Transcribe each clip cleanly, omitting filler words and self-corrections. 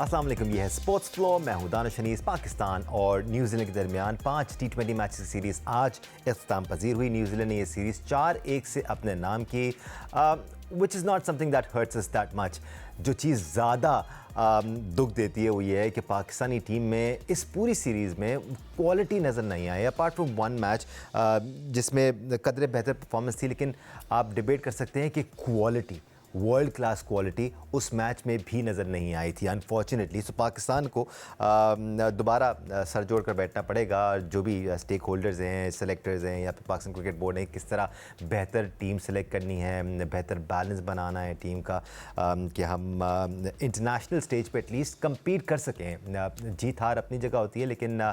अस्सलाम वालेकुम, ये है स्पोर्ट्स फ्लो। मैं हूं दानिश हनीस। पाकिस्तान और न्यूजीलैंड के दरमियान 5 T20 मैच की सीरीज़ आज इख्तिताम पजीर हुई। न्यूजीलैंड ने ये सीरीज़ 4-1 से अपने नाम की, which is not something that hurts us that much. जो चीज़ ज़्यादा दुख देती है वो ये है कि पाकिस्तानी टीम में इस पूरी सीरीज़ में क्वालिटी नज़र नहीं आई, अपार्ट फ्रॉम वन मैच जिसमें कदरे बेहतर परफॉर्मेंस थी। लेकिन आप डिबेट कर सकते हैं कि क्वालिटी, वर्ल्ड क्लास क्वालिटी उस मैच में भी नज़र नहीं आई थी अनफॉर्चुनेटली। सो पाकिस्तान को दोबारा सर जोड़ कर बैठना पड़ेगा। जो भी स्टेक होल्डर्स हैं, सेलेक्टर्स हैं या फिर पाकिस्तान क्रिकेट बोर्ड ने किस तरह बेहतर टीम सेलेक्ट करनी है, बेहतर बैलेंस बनाना है टीम का, कि हम इंटरनेशनल स्टेज पे एटलीस्ट कम्पीट कर सकें। जीत हार अपनी जगह होती है, लेकिन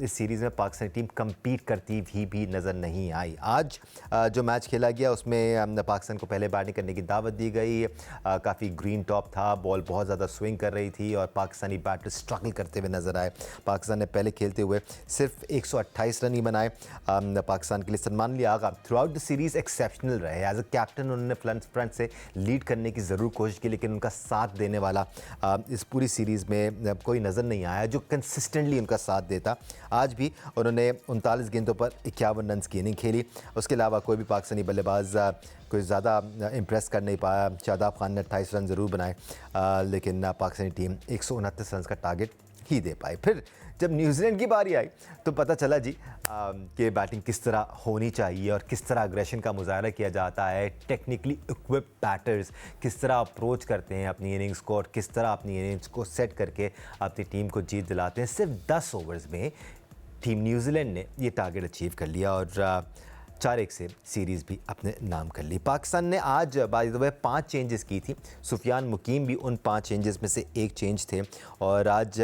इस सीरीज़ में पाकिस्तानी टीम कम्पीट करती भी नज़र नहीं आई। आज जो मैच खेला गया उसमें पाकिस्तान को पहले बैटिंग करने की दावत दी गई। काफ़ी ग्रीन टॉप था, बॉल बहुत ज़्यादा स्विंग कर रही थी और पाकिस्तानी बैटर स्ट्रगल करते हुए नज़र आए। पाकिस्तान ने पहले खेलते हुए सिर्फ 128 रन ही बनाए। पाकिस्तान के लिए Salman Ali Agha throughout the series exceptional रहे। एज अ कैप्टन उन्होंने फ्रंट से लीड करने की ज़रूर कोशिश की, लेकिन उनका साथ देने वाला इस पूरी सीरीज़ में कोई नज़र नहीं आया जो कंसिस्टेंटली उनका साथ देता। आज भी उन्होंने 39 गेंदों पर 51 रन की इनिंग खेली। उसके अलावा कोई भी पाकिस्तानी बल्लेबाज कोई ज़्यादा इम्प्रेस कर नहीं पाया। शादाब खान ने 28 रन ज़रूर बनाए, लेकिन पाकिस्तानी टीम 129 रन का टारगेट ही दे पाई। फिर जब न्यूजीलैंड की बारी आई तो पता चला जी कि बैटिंग किस तरह होनी चाहिए और किस तरह अग्रेशन का मुजाहरा किया जाता है। टेक्निकली इक्विप्ड बैटर्स किस तरह अप्रोच करते हैं अपनी इनिंग्स को और किस तरह अपनी इनिंग्स को सेट करके अपनी टीम को जीत दिलाते हैं। सिर्फ 10 ओवर्स में टीम न्यूजीलैंड ने ये टारगेट अचीव कर लिया और 4-1 से सीरीज़ भी अपने नाम कर ली। पाकिस्तान ने आज बाय द वे 5 चेंजेस की थी। सुफियान मुकीम भी उन 5 चेंजेस में से एक चेंज थे और आज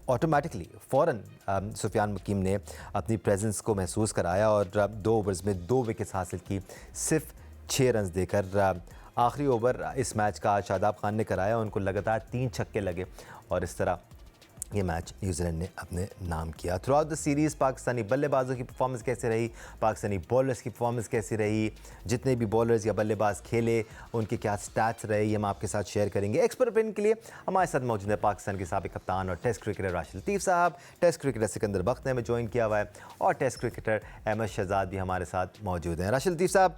ऑटोमेटिकली फ़ौरन सुफियान मुकीम ने अपनी प्रेजेंस को महसूस कराया और 2 ओवर्स में 2 विकेट्स हासिल की, सिर्फ 6 रन देकर। आखिरी ओवर इस मैच का शादाब खान ने कराया, उनको लगातार 3 छक्के लगे और इस तरह ये मैच न्यूजीलैंड ने अपने नाम किया। Through out the series Pakistani बल्लेबाजों की परफॉर्मेंस कैसी रही, पाकिस्तानी बॉलर्स की परफॉर्मेंस कैसी रही, जितने भी बॉलर्स या बल्लेबाज खेले उनके क्या स्टैट्स रहे, ये हम आपके साथ शेयर करेंगे। एक्सपर्ट ओपिनियन के लिए हमारे साथ मौजूद है पाकिस्तान के साबिक कप्तान और टेस्ट क्रिकेटर राशिद लतीफ़ साहब, टेस्ट क्रिकेटर सिकंदर बख्त ने हमें ज्वाइन किया हुआ है और टेस्ट क्रिकेटर अहमद शहजाद भी हमारे साथ मौजूद हैं। राशिद लतीफ़ साहब,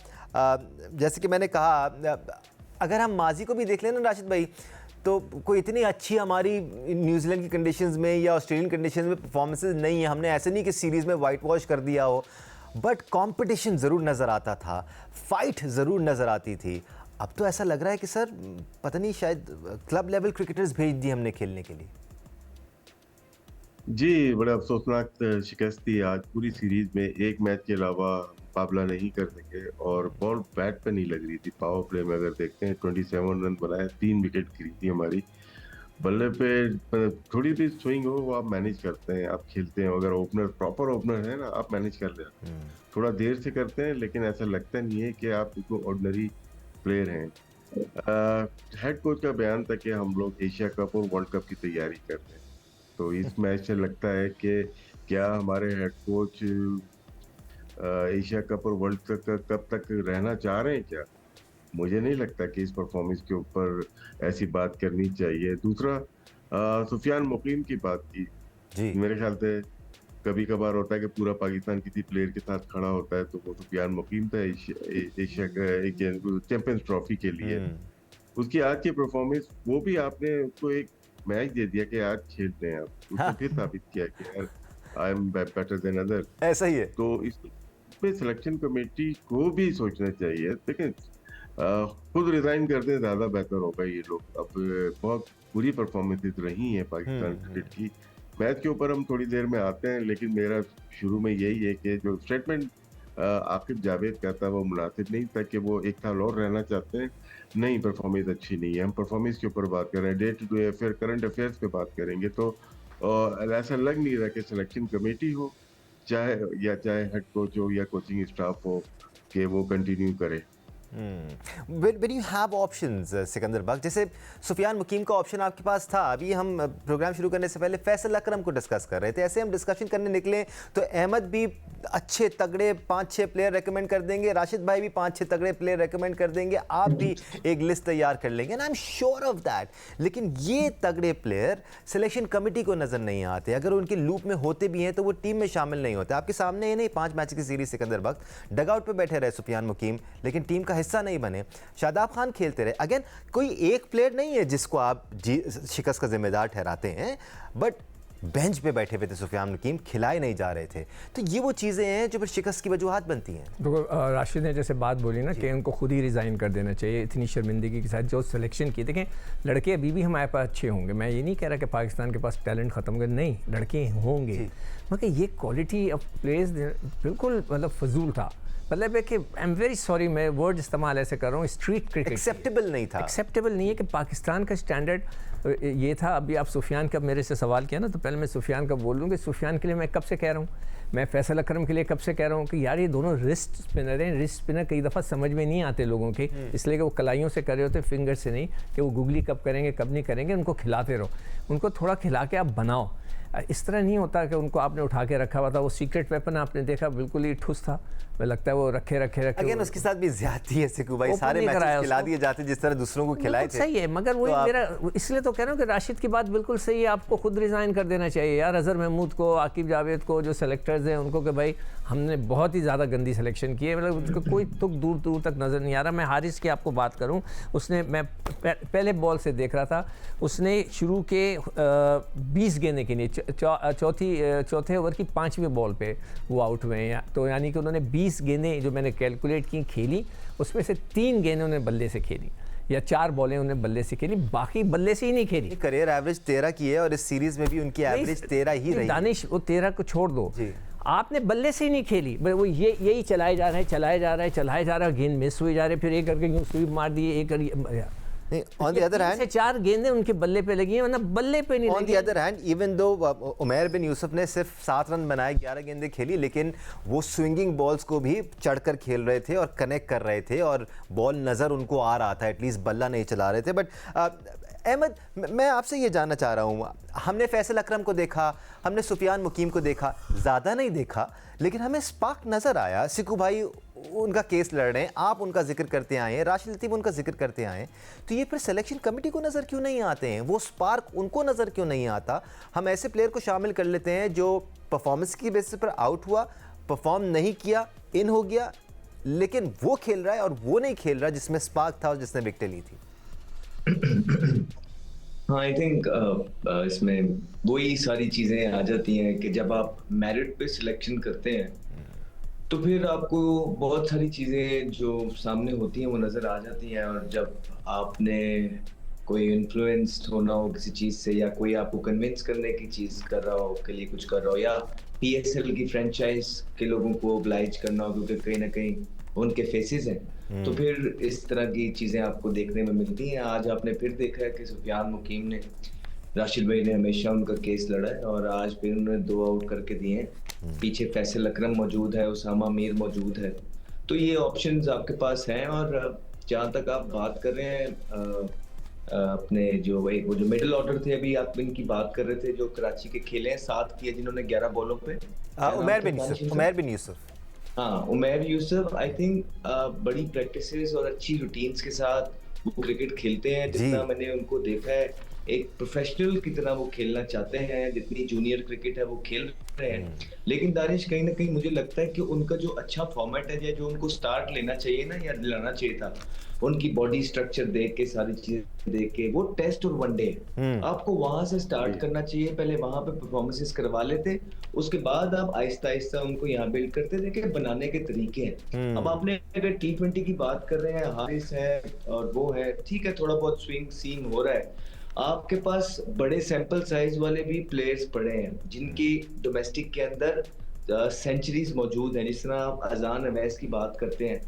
जैसे कि मैंने कहा, अगर हम माजी को भी देख लें ना राशिद भाई, तो कोई इतनी अच्छी हमारी न्यूजीलैंड की कंडीशंस में या ऑस्ट्रेलियन कंडीशंस में परफॉर्मेंसेस नहीं है। हमने ऐसे नहीं कि सीरीज़ में वाइट वॉश कर दिया हो, बट कंपटीशन ज़रूर नज़र आता था, फाइट ज़रूर नज़र आती थी। अब तो ऐसा लग रहा है कि सर पता नहीं, शायद क्लब लेवल क्रिकेटर्स भेज दिए हमने खेलने के लिए। जी, बड़ा अफ़सोसनाक शिकस्त थी आज। पूरी सीरीज़ में एक मैच के अलावा मुकाबला नहीं कर सके और बॉल बैट पे नहीं लग रही थी। पावर प्ले में अगर देखते हैं 27 रन बनाए, 3 विकेट गिरी थी हमारी। बल्ले पे थोड़ी भी स्विंग हो वो आप मैनेज करते हैं, आप खेलते हैं। अगर ओपनर प्रॉपर ओपनर है ना, आप मैनेज कर लेते हैं। थोड़ा देर से करते हैं लेकिन ऐसा लगता नहीं है कि आप बिल्कुल ऑर्डिनरी प्लेयर हैं। हेड कोच का बयान था कि हम लोग एशिया कप और वर्ल्ड कप की तैयारी कर रहे हैं। तो इस मैच से लगता है कि क्या हमारे हेड कोच एशिया कप और वर्ल्ड कप कब तक रहना चाह रहे हैं क्या? मुझे नहीं लगता कि इस परफॉर्मेंस के ऊपर ऐसी बात करनी चाहिए। दूसरा, सुफियान मुकीम की बात की। जी। मेरे ख्याल से कभी-कभार होता है कि पूरा पाकिस्तान किसी प्लेयर के साथ खड़ा होता है, तो वो सुफियान मुकीम था एशिया का एक चैंपियंस ट्रॉफी के लिए। उसकी आज की परफॉर्मेंस, वो भी आपने उसको एक मैच दे दिया कि आज खेल रहे हैं आप। उसने हाँ, फिर साबित किया कि यार I am better than other. ऐसा ही है। तो इसमें सिलेक्शन कमेटी को भी सोचना चाहिए। देखिए, खुद रिजाइन कर दें ज्यादा बेहतर होगा। ये लोग अब बहुत बुरी परफॉर्मेंसेस रही हैं पाकिस्तान क्रिकेट की। मैच के ऊपर हम थोड़ी देर में आते हैं, लेकिन मेरा शुरू में यही है कि जो स्टेटमेंट आकिब जावेद का था वो मुनासिब नहीं था कि वो एक साल और रहना चाहते हैं। नहीं, परफॉर्मेंस अच्छी नहीं है। हम परफॉर्मेंस के ऊपर बात कर रहे हैं, day to day affair, current affairs पे बात करेंगे तो ऐसा लग नहीं रहा कि सिलेक्शन कमेटी हो चाहे हेड कोच हो या कोचिंग स्टाफ हो कि वो कंटिन्यू करे। When you have options, Sikandar बख्श, जैसे सुफियान मुकीम का ऑप्शन आपके पास था, अभी हम प्रोग्राम शुरू करने से पहले फैसल अकरम को डिस्कस कर रहे थे, ऐसे हम डिस्कशन करने निकले तो अहमद भी अच्छे तगड़े 5-6 प्लेयर रेकमेंड कर देंगे, राशिद भाई भी 5-6 तगड़े प्लेयर रेकमेंड कर देंगे, आप भी एक लिस्ट तैयार कर लेंगे, and I am sure of that. लेकिन ये तगड़े प्लेयर सिलेक्शन कमेटी को नजर नहीं आते, अगर उनके लूप में होते भी हैं तो वो टीम में शामिल नहीं होते। आपके सामने ही नहीं 5 मैच की सीरीज सिकंदर बख्श डगआउट पे बैठे रहे सुफियान मुकीम, लेकिन टीम का हिस्सा नहीं बने। शादाब खान खेलते रहे। अगेन कोई एक प्लेयर नहीं है जिसको आप शिकस्त का जिम्मेदार ठहराते हैं, बट बेंच पे बैठे हुए थे सुफियान मुकीम, खिलाए नहीं जा रहे थे। तो ये वो चीज़ें हैं जो फिर शिकस्त की वजूहात बनती हैं। देखो राशिद ने जैसे बात बोली ना कि उनको खुद ही रिज़ाइन कर देना चाहिए, इतनी शर्मिंदगी के साथ जो सिलेक्शन की। देखें लड़के अभी भी हमारे पास अच्छे होंगे, मैं ये नहीं कह रहा कि पाकिस्तान के पास टैलेंट ख़त्म कर, नहीं, लड़के होंगे, मगर ये क्वालिटी ऑफ प्लेयर्स बिल्कुल मतलब फजूल था। मतलब है कि आई एम वेरी सॉरी, मैं वर्ड इस्तेमाल ऐसे कर रहा हूँ, स्ट्रीट क्रिकेट एक्सेप्टेबल नहीं था, एक्सेप्टेबल नहीं है कि पाकिस्तान का स्टैंडर्ड ये था। अभी आप सुफियान का मेरे से सवाल किया ना, तो पहले मैं सुफियान का बोल दूँ कि सुफियान के लिए मैं कब से कह रहा हूँ, मैं फैसल अकरम के लिए कब से कह रहा हूँ कि यार ये दोनों रिस्ट स्पिनर हैं। रिस्ट स्पिनर कई दफ़ा समझ में नहीं आते लोगों के, इसलिए कि वो कलाइयों से कर रहे होते, फिंगर से नहीं, कि वो गुगली कब करेंगे कब नहीं करेंगे, उनको खिलाते रहो, उनको थोड़ा खिला के आप बनाओ। इस तरह नहीं होता कि उनको आपने उठा के रखा हुआ था। वो सीक्रेट वेपन आपने देखा बिल्कुल ही ठुस था, मुझे लगता है वो रखे अगेन उसके साथ भी ज्यादती है सिकू भाई, सारे मैचेस खिला दिए जाते जिस तरह दूसरों को खिलाए थे। सही है, मगर वही तो मेरा इसलिए तो कह रहा हूँ कि राशिद की बात बिल्कुल सही है, आपको खुद रिज़ाइन कर देना चाहिए यार। अजहर महमूद को, आकिब जावेद को, जो सेलेक्टर्स हैं उनको, कि भाई हमने बहुत ही ज़्यादा गंदी सिलेक्शन की है, मतलब कोई तुक दूर दूर तक नज़र नहीं आ रहा। मैं हारिस की आपको बात करूँ, उसने, मैं पहले बॉल से देख रहा था, उसने शुरू के 20 गेंदें के लिए चौथे ओवर की 5वीं बॉल पे वो आउट हुए हैं, तो यानी कि उन्होंने 20 गेंदें जो मैंने कैलकुलेट की खेली, उसमें से 3 गेंदें उन्होंने बल्ले से खेली या 4 बॉलें उन्हें बल्ले से खेली, बाकी बल्ले से ही नहीं खेली। करियर एवरेज 13 की है और इस सीरीज में भी उनकी एवरेज 13 ही रही। दानिश वो 13 को छोड़ दो, आपने बल्ले से ही नहीं खेली, वो यही चलाए जा रहे हैं, गेंद मिस हुई जा रहे, फिर एक करके यूं स्वीप मार दिए, एक ऑन द अदर हैंड 4 गेंदें उनके बल्ले पे लगी हैं, वरना बल्ले पे नहीं लगी। On the other hand even though Umair बिन यूसुफ ने सिर्फ 7 रन बनाए, 11 गेंदें खेली, लेकिन वो स्विंगिंग बॉल्स को भी चढ़कर खेल रहे थे और कनेक्ट कर रहे थे और बॉल नज़र उनको आ रहा था, एटलीस्ट बल्ला नहीं चला रहे थे। बट अहमद, मैं आपसे ये जानना चाह रहा हूँ, हमने फैसल अकरम को देखा, हमने सुफियान मुकीम को देखा, ज़्यादा नहीं देखा, लेकिन हमें स्पार्क नज़र आया। सिकू भाई उनका केस लड़ रहे हैं, आप उनका जिक्र करते आए हैं, राशिद लतीफ़ उनका जिक्र करते आए हैं, तो ये फिर सिलेक्शन कमेटी को नज़र क्यों नहीं आते हैं? वो स्पार्क उनको नज़र क्यों नहीं आता? हम ऐसे प्लेयर को शामिल कर लेते हैं जो परफॉर्मेंस की बेसिस पर आउट हुआ, परफॉर्म नहीं किया, इन हो गया, लेकिन वो खेल रहा है और वो नहीं खेल रहा जिसमें स्पार्क था और जिसने विकेटें ली थी। हाँ, आई थिंक इसमें वही सारी चीज़ें आ जाती हैं कि जब आप मेरिट पे सिलेक्शन करते हैं तो फिर आपको बहुत सारी चीज़ें जो सामने होती हैं वो नज़र आ जाती हैं, और जब आपने कोई इन्फ्लुएंस्ड होना हो किसी चीज़ से, या कोई आपको कन्विंस करने की चीज़ कर रहा हो, के लिए कुछ कर रहा हो, या PSL की फ्रेंचाइज के लोगों को ओब्लाइज करना हो क्योंकि कहीं ना कहीं उनके फेसेस हैं, तो फिर इस तरह की चीज़ें आपको देखने में मिलती हैं। आज आपने फिर देखा है कि सुफियान मुकीम ने, राशिद भाई ने हमेशा उनका केस लड़ा है और आज फिर उन्होंने 2 आउट करके दिए हैं। पीछे फैसल अकरम मौजूद है, उसामा मीर मौजूद है, तो ये ऑप्शंस आपके पास हैं। और जहाँ तक आप बात कर रहे हैं अपने जो मिडिल ऑर्डर थे, अभी आप इनकी बात कर रहे थे जो कराची के खेले हैं, 7 किए जिन्होंने 11 बॉलों पे, उमैर बिन यूसुफ। हाँ, उमैर यूसुफ आई थिंक बड़ी प्रैक्टिसेस और अच्छी रूटीन्स के साथ वो क्रिकेट खेलते हैं, जितना मैंने उनको देखा है एक प्रोफेशनल की तरह वो खेलना चाहते हैं, जितनी जूनियर क्रिकेट है वो खेल रहे हैं। लेकिन दानिश, कहीं ना कहीं मुझे लगता है कि उनका जो अच्छा फॉर्मेट है या जो उनको स्टार्ट लेना चाहिए ना, या दिलाना चाहिए था, उनकी बॉडी स्ट्रक्चर देख के, सारी चीजें देख के, वो टेस्ट और वनडे आपको वहां से स्टार्ट करना चाहिए। पहले वहां पे परफॉर्मेंसेस करवा लेते, उसके बाद आप आहिस्ता आहिस्ता उनको यहाँ बिल्ड करते। देखे बनाने के तरीके हैं। अब आपने अगर T20 की बात कर रहे हैं, हारिस है और वो है, ठीक है, थोड़ा बहुत स्विंग सीम हो रहा है, आपके पास बड़े सैंपल साइज वाले भी प्लेयर्स पड़े हैं जिनकी डोमेस्टिक के अंदर सेंचुरीज मौजूद हैं। जिस तरह आप अजान अवैस की बात करते हैं,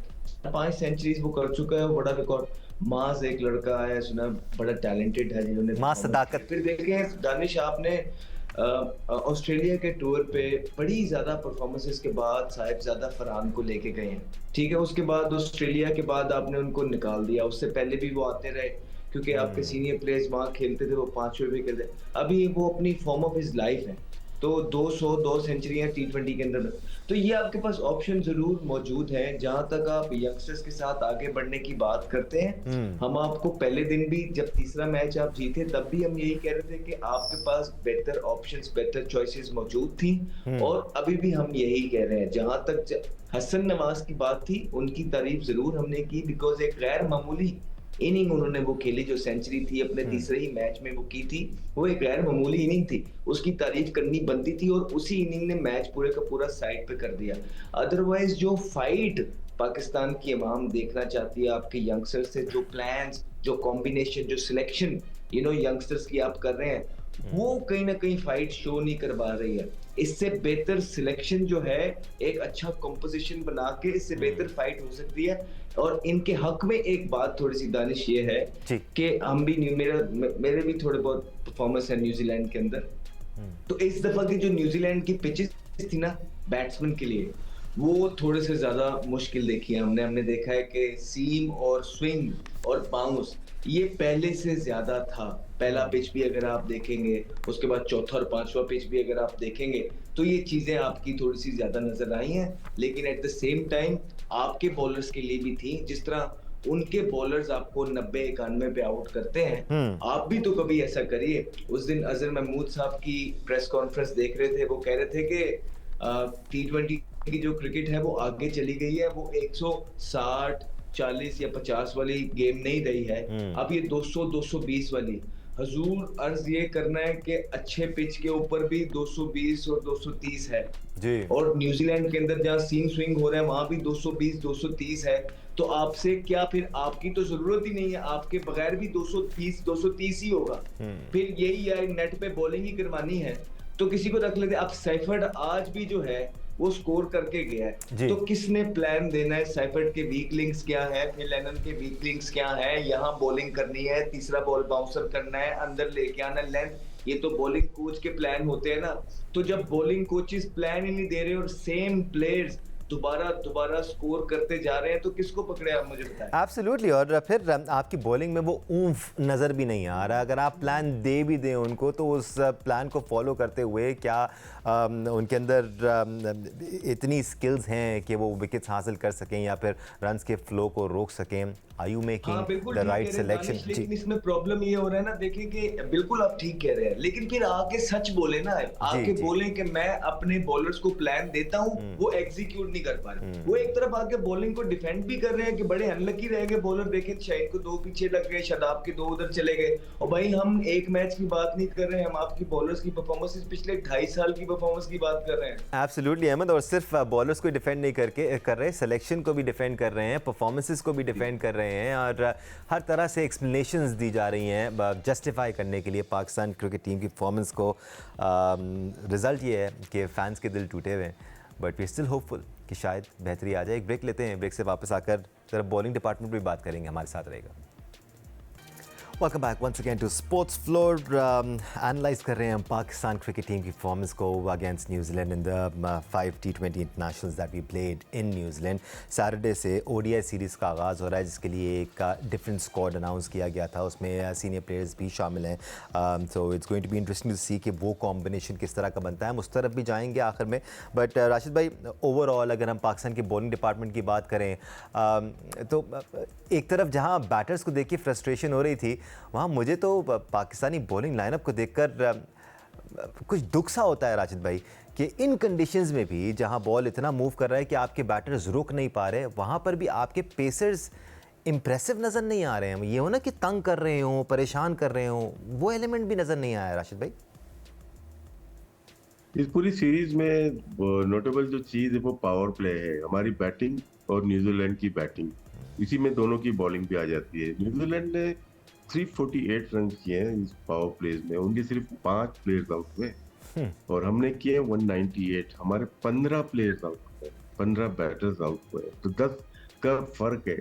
5 सेंचुरीज वो कर चुका है, बड़ा रिकॉर्ड। माज एक लड़का है, सुना बड़ा टैलेंटेड है, जिन्होंने माज सदाकत। फिर देखें दानिश, आपने ऑस्ट्रेलिया के टूर पे बड़ी ज्यादा परफॉर्मेंसेस के बाद साहिबजादा फरहान को लेके गए हैं, ठीक है। उसके बाद ऑस्ट्रेलिया के बाद आपने उनको निकाल दिया, उससे पहले भी वो आते रहे क्योंकि आपके सीनियर प्लेयर्स वहाँ खेलते थे, वो 5वें भी खेलते। अभी वो अपनी फॉर्म ऑफ हिज लाइफ है, तो 202 सेंचुरियां T20 के अंदर। तो ये आपके पास ऑप्शन जरूर मौजूद है। जहां तक आप यंगस्टर्स के साथ आगे बढ़ने की बात करते हैं, हम आपको पहले दिन भी जब तीसरा मैच आप जीते तब भी हम यही कह रहे थे कि आपके पास बेहतर ऑप्शंस, बेहतर चॉइसेस मौजूद थी, और अभी भी हम यही कह रहे हैं। जहां तक हसन नवाज की बात थी, उनकी तारीफ जरूर हमने की, बिकॉज एक गैर मामूली इनिंग उन्होंने वो खेली, जो सेंचुरी थी अपने तीसरे ही मैच में वो की थी, वो एक गैर मामूली इनिंग थी, उसकी तारीफ करनी बनती थी, और उसी इनिंग ने मैच पूरे का पूरा साइड पे कर दिया। अदरवाइज जो फाइट पाकिस्तान की अवाम देखना चाहती है आपके यंगस्टर्स से, जो प्लान्स, जो कॉम्बिनेशन, जो सिलेक्शन यंगस्टर्स की आप कर रहे हैं, वो कहीं ना कहीं फाइट शो नहीं करवा रही है। इससे बेहतर सिलेक्शन जो है, एक अच्छा कंपोजिशन बना के इससे बेहतर फाइट हो सकती है। और इनके हक में एक बात थोड़ी सी दानिश ये है कि हम भी मेरे भी थोड़े बहुत परफॉर्मेंस है न्यूजीलैंड के अंदर। तो इस दफा की जो न्यूजीलैंड की पिचेस थी ना बैट्समैन के लिए, वो थोड़े से ज्यादा मुश्किल देखी है हमने देखा है कि सीम और स्विंग और बाउंस ये पहले से ज्यादा था। पहला पिच भी अगर आप देखेंगे, उसके बाद चौथा और पांचवा पिच भी अगर आप देखेंगे, तो ये चीजें आपकी थोड़ी सी ज्यादा नजर आई हैं। लेकिन एट द सेम टाइम आपके बॉलर्स के लिए भी थी, जिस तरह उनके बॉलर्स आपको 90-91 पे आउट करते हैं, आप भी तो कभी ऐसा करिए। उस दिन अजहर महमूद साहब की प्रेस कॉन्फ्रेंस देख रहे थे, वो कह रहे थे कि T20 की जो क्रिकेट है वो आगे चली गई है, वो 160, 40 या 50 वाली गेम नहीं रही है, अब ये 200, 220 वाली। हजूर अर्ज ये करना है कि अच्छे पिच के ऊपर भी 220 और 230 है जी। और न्यूजीलैंड के अंदर जहाँ सीम स्विंग हो रहा है वहां भी 220, 230 है। तो आपसे क्या फिर, आपकी तो जरूरत ही नहीं है, आपके बगैर भी 220, 230 ही होगा। फिर यही है, नेट पे बॉलिंग ही करवानी है तो किसी को रख लेते। अब सैफर्ड आज भी जो है वो स्कोर करके गया है, तो किसने प्लान देना है, सैफर्ड के वीक लिंक्स क्या है, फिल लेनन के वीक लिंक्स क्या है, यहाँ बॉलिंग करनी है, तीसरा बॉल बाउंसर करना है, अंदर लेके आना लेंथ, ये तो बॉलिंग कोच के प्लान होते हैं ना। तो जब बॉलिंग कोचेस प्लान ही नहीं दे रहे और सेम प्लेयर्स दोबारा स्कोर करते जा रहे हैं, तो किसको पकड़े आप मुझे बताएं। एब्सोल्युटली। और फिर आपकी बॉलिंग में वो ऊंफ नज़र भी नहीं आ रहा। अगर आप प्लान दे भी दें उनको, तो उस प्लान को फॉलो करते हुए क्या उनके अंदर इतनी स्किल्स हैं कि वो विकेट्स हासिल कर सकें या फिर रन्स के फ्लो को रोक सकें? Are you making the right selection? लेकिन इसमें प्रॉब्लम ये हो रहा है ना, देखिए कि बिल्कुल आप ठीक कह रहे हैं, लेकिन फिर आके सच बोले ना, आके बोले कि मैं अपने बॉलर्स को प्लान देता हूं, वो एग्जीक्यूट नहीं कर पा रहे। वो एक तरफ आके बॉलिंग को डिफेंड भी कर रहे हैं कि बड़े अनलकी रह गए बॉलर, देखें शाहिद को 2 पीछे लग गए, शादाब के 2 उधर चले गए। और भाई हम एक मैच की बात नहीं कर रहे हैं, हम आपकी बॉलर्स की परफॉर्मेंस पिछले 2.5 साल की परफॉर्मेंस की बात कर रहे हैं। एब्सोल्युटली अहमद, और सिर्फ बॉलर्स को डिफेंड नहीं कर रहे, सिलेक्शन को भी डिफेंड कर रहे हैं, परफॉर्मेंसेस को भी डिफेंड कर रहे हैं, और हर तरह से एक्सप्लेनेशंस दी जा रही हैं जस्टिफाई करने के लिए पाकिस्तान क्रिकेट टीम की परफॉर्मेंस को। रिज़ल्ट ये है कि फ़ैंस के दिल टूटे हुए हैं, बट वी स्टिल होपफुल कि शायद बेहतरी आ जाए। एक ब्रेक लेते हैं, ब्रेक से वापस आकर जरा बॉलिंग डिपार्टमेंट पर भी बात करेंगे, हमारे साथ रहेगा। Welcome back once again to sports floor. Analyse कर रहे हैं हम पाकिस्तान क्रिकेट टीम की परफॉर्मेंस को against New Zealand in the 5 T20 internationals that we played in New Zealand. Saturday से ODI सीरीज़ का आगाज़ हो रहा है, जिसके लिए एक डिफरेंट स्क्वाड अनाउंस किया गया था, उसमें सीनियर प्लेयर्स भी शामिल हैं। So it's going to be interesting to see कि वो कॉम्बिनेशन किस तरह का बनता है। हम उस तरफ भी जाएंगे आखिर में, बट राशिद भाई, ओवरऑल अगर हम पाकिस्तान के बॉलिंग डिपार्टमेंट की बात करें, तो एक तरफ जहाँ बैटर्स को देख के फ्रस्ट्रेशन हो रही थी, वहाँ मुझे तो पाकिस्तानी बॉलिंग लाइनअप को देखकर कुछ दुख सा होता है राशिद भाई, कि इन कंडीशंस में भी जहाँ बॉल इतना मूव कर रहा है कि आपके बैटर्स रुक नहीं पा रहे, वहाँ पर भी आपके पेसर्स इम्प्रेसिव नज़र नहीं आ रहे हैं। ये हो ना कि तंग कर रहे हों, परेशान कर रहे हों, वो एलिमेंट भी नज़र नहीं आया राशिद भाई। इस पूरी सीरीज में नोटेबल जो चीज़ है वो पावर प्ले है, हमारी बैटिंग और न्यूजीलैंड की बैटिंग, इसी में दोनों की बॉलिंग भी आ जाती है। न्यूजीलैंड ने 348 रन किए हैं इस पावर प्लेज में, उनके सिर्फ 5 प्लेयर्स आउट हुए और हमने किए 198, हमारे 15 प्लेयर्स आउट हुए, 15 बैटर्स आउट हुए, तो 10 का फर्क है।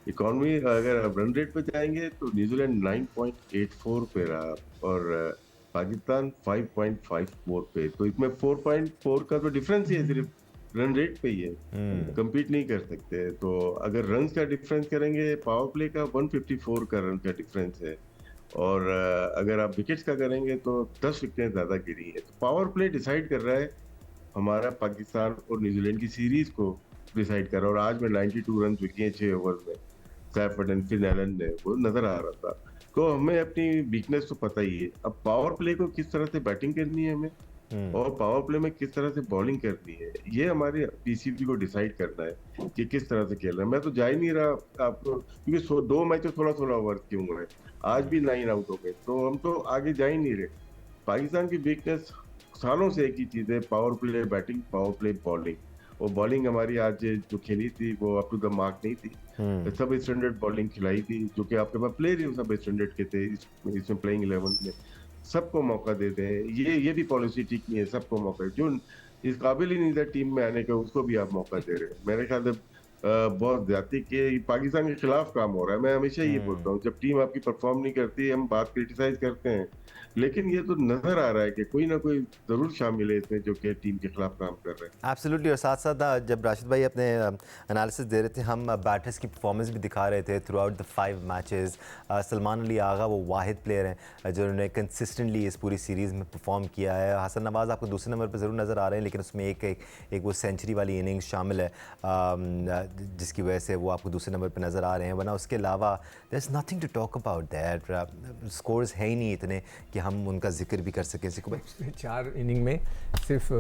इकॉनमी अगर रन रेट पे जाएंगे तो न्यूजीलैंड 9.84 पे रहा और पाकिस्तान 5.54 पे, तो इसमें 4.4 का तो डिफरेंस ही है, सिर्फ रन रेट पे ही है, compete नहीं कर सकते। तो अगर रन का डिफरेंस करेंगे, पावर प्ले का 154 का रन का डिफरेंस है, और अगर आप विकेट्स का करेंगे तो 10 विकेटें ज्यादा गिरी है। तो पावर प्ले डिसाइड कर रहा है हमारा पाकिस्तान और न्यूजीलैंड की सीरीज को डिसाइड कर रहा है। और आज में 92 रन किए 6 ओवर में सैफर्ड एंड फिन एलन ने, वो नजर आ रहा था। तो हमें अपनी वीकनेस तो पता ही है, अब पावर प्ले को किस तरह से बैटिंग करनी है हमें, और पावर प्ले में किस तरह से बॉलिंग करनी है, ये हमारे पीसीबी को डिसाइड करना है कि किस तरह से खेल रहा है। मैं तो जा ही नहीं रहा आपको, क्योंकि 2 मैच 16-16 ओवर के हुए हैं, आज भी 9 आउट हो गए, तो हम तो आगे जा ही नहीं रहे। पाकिस्तान की वीकनेस सालों से एक ही चीज है, power play batting, power play bowling. और बॉलिंग हमारी आज जो खेली थी वो अप टू द मार्क नहीं थी, सब स्टैंडर्ड बॉलिंग खिलाई थी, जो कि आपके पास प्लेयर ही सब स्टैंडर्ड के थे। इसमें प्लेइंग 11 में सबको मौका दे दें, ये भी पॉलिसी ठीक नहीं है। सबको मौका, जो इस काबिल ही नहीं था टीम में आने का, उसको भी आप मौका दे रहे हैं। मेरे ख्याल से बहुत ज्यादा कि पाकिस्तान के खिलाफ काम हो रहा है। मैं हमेशा ये बोलता हूँ, जब टीम आपकी परफॉर्म नहीं करती, हम बात क्रिटिसाइज करते हैं, लेकिन ये तो नजर आ रहा है कि कोई ना कोई जरूर शामिल है इसमें जो कि टीम के खिलाफ काम कर रहे हैं। एब्सोल्युटली। और साथ साथ जब राशिद भाई अपने एनालिसिस दे रहे थे, हम बैटर्स की परफॉर्मेंस भी दिखा रहे थे throughout the 5 matches. Salman Ali Agha वो वाहिद प्लेयर हैं जिन्होंने कंसिस्टेंटली इस पूरी सीरीज़ में परफॉर्म किया है। हसन नवाज़ आपको दूसरे नंबर पर ज़रूर नज़र आ रहे हैं, लेकिन उसमें एक वो सेंचुरी वाली इनिंग्स शामिल है जिसकी वजह से वो आपको दूसरे नंबर पर नज़र आ रहे हैं। वरना उसके अलावा there is nothing to talk about that. Scores है ही नहीं इतने कि हम उनका जिक्र भी कर सकें। 4 इनिंग में सिर्फ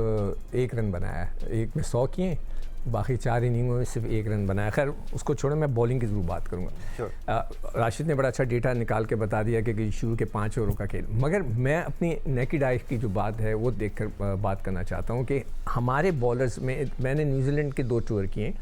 1 रन बनाया है, एक में 100 किए, बाकी 4 इनिंगों में सिर्फ 1 रन बनाया। खैर उसको छोड़ो, मैं बॉलिंग की ज़रूर बात करूँगा। राशिद ने बड़ा अच्छा डेटा निकाल के बता दिया कि शुरू के 5 ओवरों का खेल, मगर मैं अपनी नेकेड आई की जो बात है वो देखकर बात करना चाहता हूँ कि हमारे बॉलर्स में, मैंने न्यूजीलैंड के 2 टूर किए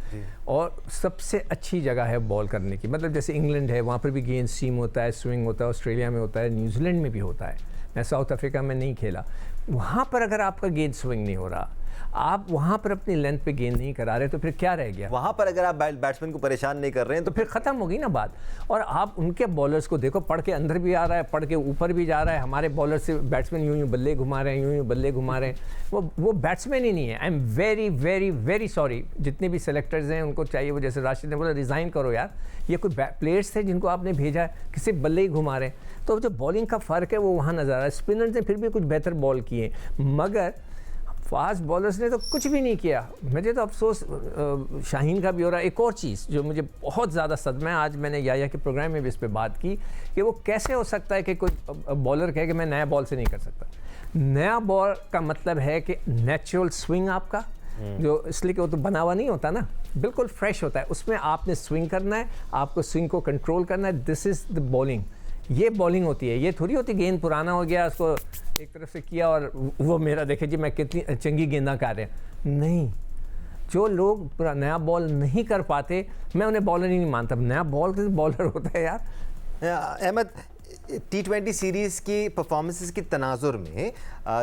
और सबसे अच्छी जगह है बॉल करने की। मतलब जैसे इंग्लैंड है, वहाँ पर भी गेंद सीम होता है, स्विंग होता है, ऑस्ट्रेलिया में होता है, न्यूजीलैंड में भी होता है। मैं साउथ अफ्रीका में नहीं खेला, वहाँ पर अगर आपका गेंद स्विंग नहीं हो रहा, आप वहाँ पर अपनी लेंथ पे गेंद नहीं करा रहे, तो फिर क्या रह गया? वहाँ पर अगर आप बैट्समैन को परेशान नहीं कर रहे हैं तो फिर ख़त्म होगी ना बात। और आप उनके बॉलर्स को देखो, पढ़ के अंदर भी आ रहा है, पढ़ के ऊपर भी जा रहा है। हमारे बॉलर से बैट्समैन यूँ बल्ले घुमा रहे हैं, यूँ बल्ले घुमा रहे हैं। वो बैट्समैन ही नहीं है। I am very very very sorry. जितने भी सेलेक्टर्स हैं उनको चाहिए, वो जैसे राशिद ने बोला, रिज़ाइन करो यार। ये कोई प्लेयर्स थे जिनको आपने भेजा है, किसी बल्ले ही घुमा रहे हैं। तो जो बॉलिंग का फ़र्क है वो वहाँ नज़र आ रहा है। स्पिनर्स ने फिर भी कुछ बेहतर बॉल किए, मगर फास्ट बॉलर्स ने तो कुछ भी नहीं किया। मुझे तो अफसोस शाहीन का भी हो रहा है। एक और चीज़ जो मुझे बहुत ज़्यादा सदमा है, आज मैंने याया के प्रोग्राम में भी इस पर बात की कि वो कैसे हो सकता है कि कोई बॉलर कहे कि मैं नया बॉल से नहीं कर सकता। नया बॉल का मतलब है कि नेचुरल स्विंग आपका, जो इसलिए कि वो तो बना हुआ नहीं होता ना, बिल्कुल फ्रेश होता है। उसमें आपने स्विंग करना है, आपको स्विंग को कंट्रोल करना है। दिस इज़ द बॉलिंग, ये बॉलिंग होती है। ये थोड़ी होती गेंद पुराना हो गया, उसको एक तरफ से किया और वो मेरा देखे जी मैं कितनी चंगी गेंदा कर रहे हैं। नहीं, जो लोग पूरा नया बॉल नहीं कर पाते, मैं उन्हें बॉलर ही नहीं मानता। नया बॉलर होता है यार। अहमद, T20 सीरीज़ की परफॉर्मेंसेस की तनाजुर में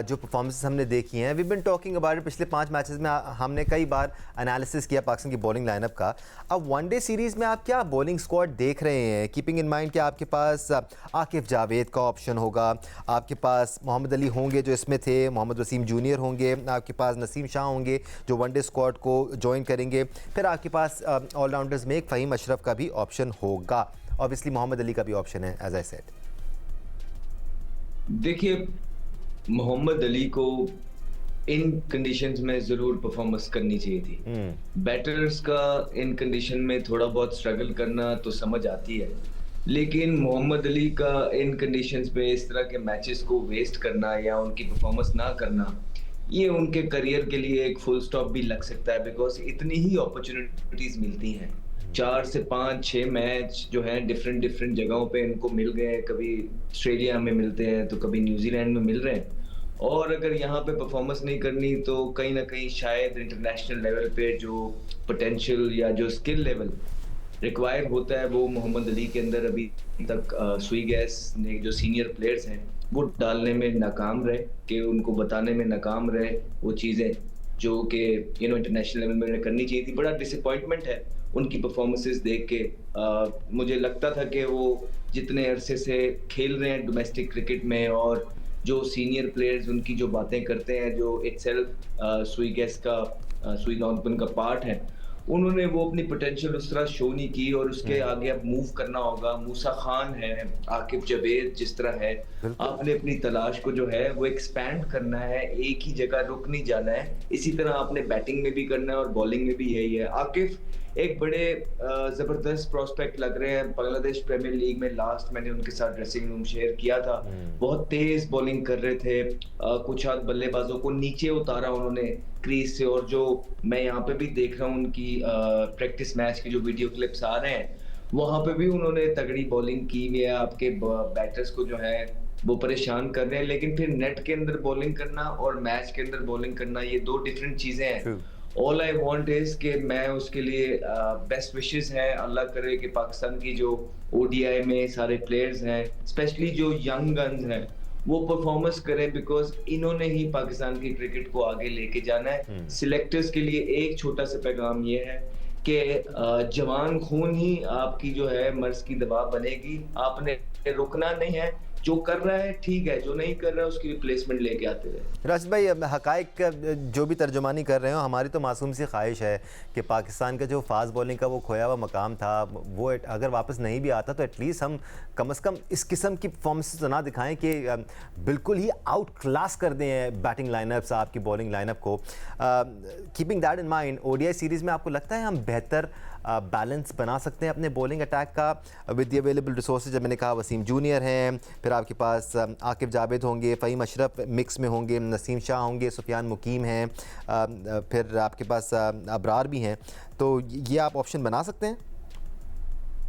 जो परफॉर्मेंसेस हमने देखी हैं, वी बिन टॉकिंग अबाउट, पिछले 5 मैचेस में हमने कई बार एनालिसिस किया पाकिस्तान की बॉलिंग लाइनअप का। अब वनडे सीरीज़ में आप क्या बॉलिंग स्क्वाड देख रहे हैं, कीपिंग इन माइंड कि आपके पास आकिफ जावेद का ऑप्शन होगा, आपके पास मोहम्मद अली होंगे जो इसमें थे, मोहम्मद वसीम जूनियर होंगे, आपके पास नसीम शाह होंगे जो वनडे स्क्वाड को ज्वाइन करेंगे, फिर आपके पास ऑलराउंडर्स में एक फ़हीम अशरफ का भी ऑप्शन होगा, ऑब्वियसली मोहम्मद अली का भी ऑप्शन है एज आई सेड। देखिए, मोहम्मद अली को इन कंडीशंस में जरूर परफॉर्मेंस करनी चाहिए थी। बैटर्स का इन कंडीशन में थोड़ा बहुत स्ट्रगल करना तो समझ आती है, लेकिन मोहम्मद अली का इन कंडीशंस में इस तरह के मैचेस को वेस्ट करना या उनकी परफॉर्मेंस ना करना, ये उनके करियर के लिए एक फुल स्टॉप भी लग सकता है। बिकॉज इतनी ही अपॉर्चुनिटीज मिलती हैं, 4 से 5-6 मैच जो हैं डिफरेंट जगहों पे इनको मिल गए। कभी ऑस्ट्रेलिया में मिलते हैं तो कभी न्यूजीलैंड में मिल रहे हैं, और अगर यहाँ पे परफॉर्मेंस नहीं करनी तो कहीं ना कहीं शायद इंटरनेशनल लेवल पे जो पोटेंशियल या जो स्किल लेवल रिक्वायर होता है वो मोहम्मद अली के अंदर अभी तक सुई गैस ने जो सीनियर प्लेयर्स हैं वो डालने में नाकाम रहे, कि उनको बताने में नाकाम रहे वो चीज़ें जो कि इंटरनेशनल लेवल में करनी चाहिए थी। बड़ा डिसअपॉइंटमेंट है उनकी परफॉर्मेंसेस देख के। मुझे लगता था कि वो जितने अरसे से खेल रहे हैं डोमेस्टिक क्रिकेट में और जो सीनियर प्लेयर्स उनकी जो बातें करते हैं, जो इटसेल्फ सुई नॉर्टन का पार्ट है, उन्होंने वो अपनी पोटेंशियल उस तरह शो नहीं की, और उसके आगे अब मूव करना होगा। मूसा खान है, आकिब जावेद जिस तरह है, आपने अपनी तलाश को जो है वो एक्सपैंड करना है, एक ही जगह रुक नहीं जाना है। इसी तरह आपने बैटिंग में भी करना है और बॉलिंग में भी यही है। आकिफ एक बड़े जबरदस्त प्रोस्पेक्ट लग रहे हैं। बांग्लादेश प्रीमियर लीग में लास्ट मैंने उनके साथ ड्रेसिंग रूम शेयर किया था, बहुत तेज बॉलिंग कर रहे थे, कुछ हाथ बल्लेबाजों को नीचे उतारा उन्होंने क्रीज से, और जो मैं यहाँ पे भी देख रहा हूँ उनकी प्रैक्टिस मैच के जो वीडियो क्लिप्स आ रहे हैं, वहां पे भी उन्होंने तगड़ी बॉलिंग की हुई है। आपके बैटर्स को जो है वो परेशान कर रहे हैं, लेकिन फिर नेट के अंदर बॉलिंग करना और मैच के अंदर बॉलिंग करना ये दो डिफरेंट चीजें हैं। ऑल आई वांट इज कि मैं उसके लिए बेस्ट विशेस हैं, अल्लाह करे कि पाकिस्तान की जो ओडीआई में सारे प्लेयर्स हैं, स्पेशली जो यंग गन्स हैं, वो परफॉर्मेंस करें, बिकॉज इन्होंने ही पाकिस्तान की क्रिकेट को आगे लेके जाना है। सिलेक्टर्स के लिए एक छोटा सा पैगाम ये है कि जवान खून ही आपकी जो है मर्ज की दवा बनेगी, आपने रुकना नहीं है। जो कर रहा है ठीक है, जो नहीं कर रहा है उसकी रिप्लेसमेंट लेके आते रहे। राशिद भाई, हकाइक जो भी तर्जुमानी कर रहे हो, हमारी तो मासूम सी ख्वाहिश है कि पाकिस्तान का जो फास्ट बॉलिंग का वो खोया हुआ मकाम था, वो अगर वापस नहीं भी आता तो एटलीस्ट हम कम से कम इस किस्म की परफॉर्मेंस तो ना दिखाएं कि बिल्कुल ही आउट क्लास कर दें बैटिंग लाइनअप्स आपकी बॉलिंग लाइनअप को। Keeping that in mind, ODI series में आपको लगता है हम बेहतर बैलेंस बना सकते हैं अपने बॉलिंग अटैक का विद द अवेलेबल रिसोर्सेज? जब मैंने कहा वसीम जूनियर हैं, फिर आपके पास आकिब जावेद होंगे, फ़हीम अशरफ मिक्स में होंगे, नसीम शाह होंगे, सुफियान मुकीम हैं, फिर आपके पास अबरार भी हैं, तो ये आप ऑप्शन बना सकते हैं?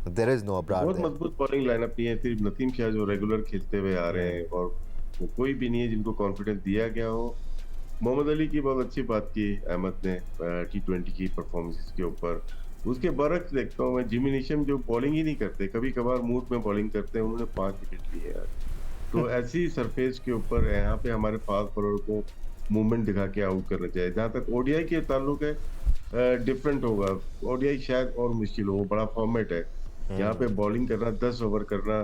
There is no Abrar. बहुत मजबूत बॉलिंग लाइनअप नहीं है, सिर्फ नसीम शाह जो रेगुलर खेलते हुए आ रहे हैं, और कोई भी नहीं है जिनको कॉन्फिडेंस दिया गया हो। मोहम्मद अली की बहुत अच्छी बात की अहमद ने T20 की परफॉर्मेंस के ऊपर। उसके बरक्स देखता हूँ मैं जिमी नीशम जो बॉलिंग ही नहीं करते, कभी कभार मूड में बॉलिंग करते हैं, उन्होंने 5 विकेट लिए यार। तो ऐसी सरफेस के ऊपर यहाँ पे हमारे फास्ट बॉलर को मूवमेंट दिखा के आउट करना चाहिए। जहाँ तक ओडीआई के ताल्लुक है, डिफरेंट होगा। ओडीआई शायद और मुश्किल हो, बड़ा फॉर्मेट है, यहाँ पे बॉलिंग करना 10 ओवर करना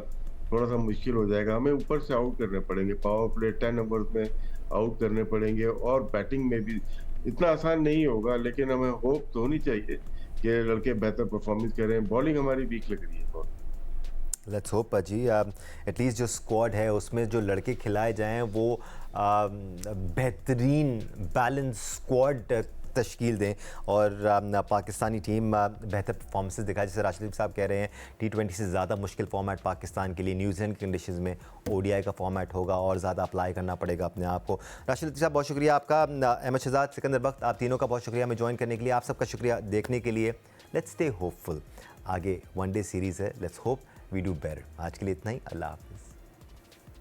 थोड़ा सा मुश्किल हो जाएगा। हमें ऊपर से आउट करने पड़ेंगे, पावर प्ले 10 ओवर में आउट करने पड़ेंगे, और बैटिंग में भी इतना आसान नहीं होगा, लेकिन हमें होप तो होनी चाहिए कि लड़के बेहतर परफॉर्मेंस करें। बॉलिंग हमारी वीक लग रही है बहुत। लेट्स होप जी एटलीस्ट जो स्क्वाड है उसमें जो लड़के खिलाए जाएं वो बेहतरीन बैलेंस स्क्वाड तश्कील दें और पाकिस्तानी टीम बेहतर परफॉर्मेंसेस दिखाए। जैसे राशिद साहब कह रहे हैं T20 से ज़्यादा मुश्किल फॉर्मेट पाकिस्तान के लिए न्यूजीलैंड की कंडीशंस में ओडीआई का फॉर्मेट होगा और ज़्यादा अप्लाई करना पड़ेगा अपने आप को। राशिद साहब बहुत शुक्रिया आपका, अहमद शहजाद, सिकंदर बख्त, आप तीनों का बहुत शुक्रिया हमें ज्वाइन करने के लिए, आप सबका शुक्रिया देखने के लिए। लेट्स स्टे होपफुल, आगे वनडे सीरीज़ है, let's hope we do better. आज के लिए इतना ही, अल्लाह हाफ़िज़।